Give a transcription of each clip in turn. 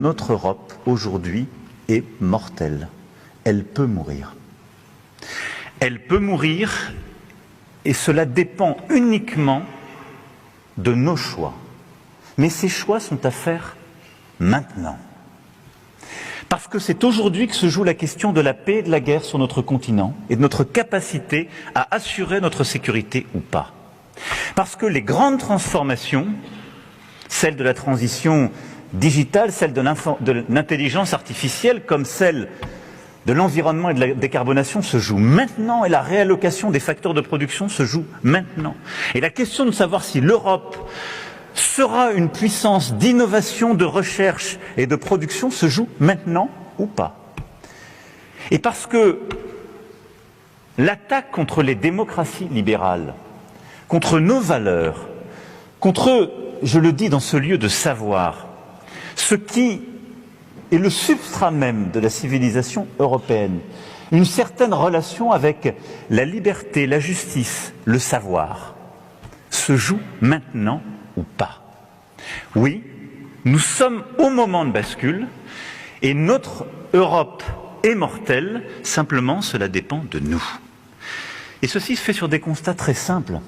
Notre Europe, aujourd'hui, est mortelle. Elle peut mourir. Elle peut mourir et cela dépend uniquement de nos choix. Mais ces choix sont à faire maintenant. Parce que c'est aujourd'hui que se joue la question de la paix et de la guerre sur notre continent et de notre capacité à assurer notre sécurité ou pas. Parce que les grandes transformations, celles de la transition digitale, celle de l'intelligence artificielle, comme celle de l'environnement et de la décarbonation se joue maintenant, et la réallocation des facteurs de production se joue maintenant. Et la question de savoir si l'Europe sera une puissance d'innovation, de recherche et de production se joue maintenant ou pas. Et parce que l'attaque contre les démocraties libérales, contre nos valeurs, contre, je le dis dans ce lieu de savoir, ce qui est le substrat même de la civilisation européenne, une certaine relation avec la liberté, la justice, le savoir, se joue maintenant ou pas. Oui, nous sommes au moment de bascule et notre Europe est mortelle, simplement cela dépend de nous. Et ceci se fait sur des constats très simples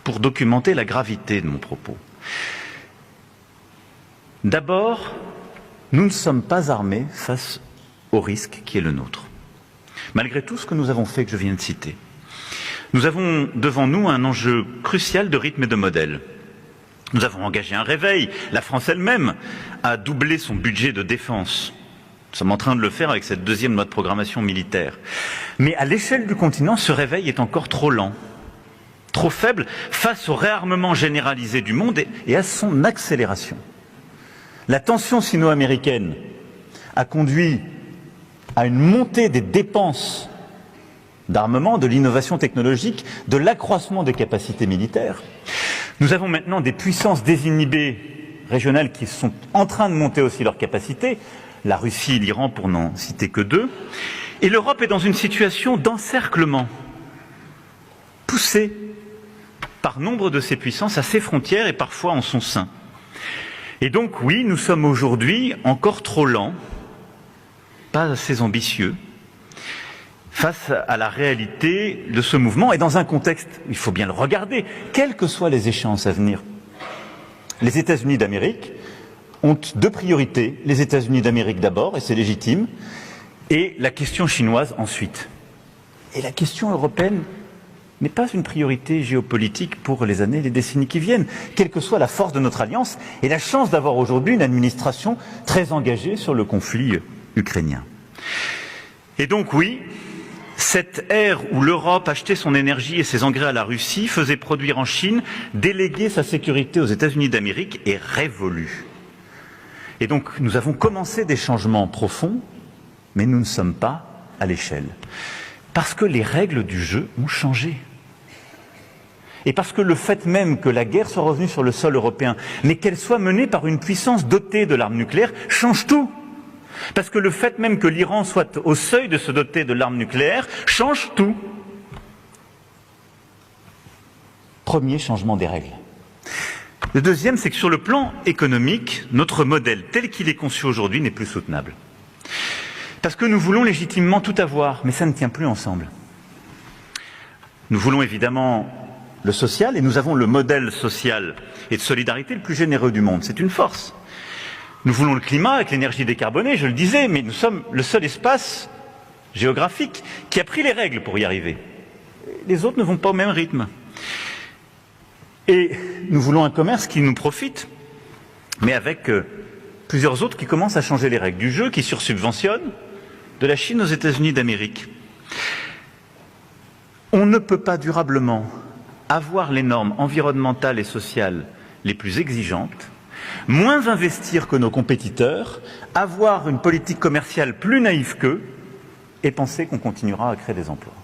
pour documenter la gravité de mon propos. D'abord, nous ne sommes pas armés face au risque qui est le nôtre. Malgré tout ce que nous avons fait, que je viens de citer, nous avons devant nous un enjeu crucial de rythme et de modèle. Nous avons engagé un réveil. La France elle-même a doublé son budget de défense. Nous sommes en train de le faire avec cette deuxième loi de programmation militaire. Mais à l'échelle du continent, ce réveil est encore trop lent, trop faible face au réarmement généralisé du monde et à son accélération. La tension sino-américaine a conduit à une montée des dépenses d'armement, de l'innovation technologique, de l'accroissement des capacités militaires. Nous avons maintenant des puissances désinhibées régionales qui sont en train de monter aussi leurs capacités, la Russie et l'Iran pour n'en citer que deux, et l'Europe est dans une situation d'encerclement, poussée par nombre de ces puissances à ses frontières et parfois en son sein. Et donc oui, nous sommes aujourd'hui encore trop lents, pas assez ambitieux, face à la réalité de ce mouvement et dans un contexte, il faut bien le regarder, quelles que soient les échéances à venir. Les États-Unis d'Amérique ont deux priorités, les États-Unis d'Amérique d'abord, et c'est légitime, et la question chinoise ensuite. Et la question européenne n'est pas une priorité géopolitique pour les années et les décennies qui viennent, quelle que soit la force de notre alliance et la chance d'avoir aujourd'hui une administration très engagée sur le conflit ukrainien. Et donc oui, cette ère où l'Europe achetait son énergie et ses engrais à la Russie, faisait produire en Chine, déléguait sa sécurité aux États-Unis d'Amérique est révolue. Et donc nous avons commencé des changements profonds, mais nous ne sommes pas à l'échelle. Parce que les règles du jeu ont changé. Et parce que le fait même que la guerre soit revenue sur le sol européen, mais qu'elle soit menée par une puissance dotée de l'arme nucléaire, change tout. Parce que le fait même que l'Iran soit au seuil de se doter de l'arme nucléaire, change tout. Premier changement des règles. Le deuxième, c'est que sur le plan économique, notre modèle tel qu'il est conçu aujourd'hui n'est plus soutenable. Parce que nous voulons légitimement tout avoir, mais ça ne tient plus ensemble. Nous voulons évidemment le social, et nous avons le modèle social et de solidarité le plus généreux du monde. C'est une force. Nous voulons le climat avec l'énergie décarbonée, je le disais, mais nous sommes le seul espace géographique qui a pris les règles pour y arriver. Les autres ne vont pas au même rythme. Et nous voulons un commerce qui nous profite, mais avec plusieurs autres qui commencent à changer les règles du jeu, qui sursubventionnent, de la Chine aux États-Unis d'Amérique. On ne peut pas durablement avoir les normes environnementales et sociales les plus exigeantes, moins investir que nos compétiteurs, avoir une politique commerciale plus naïve qu'eux et penser qu'on continuera à créer des emplois.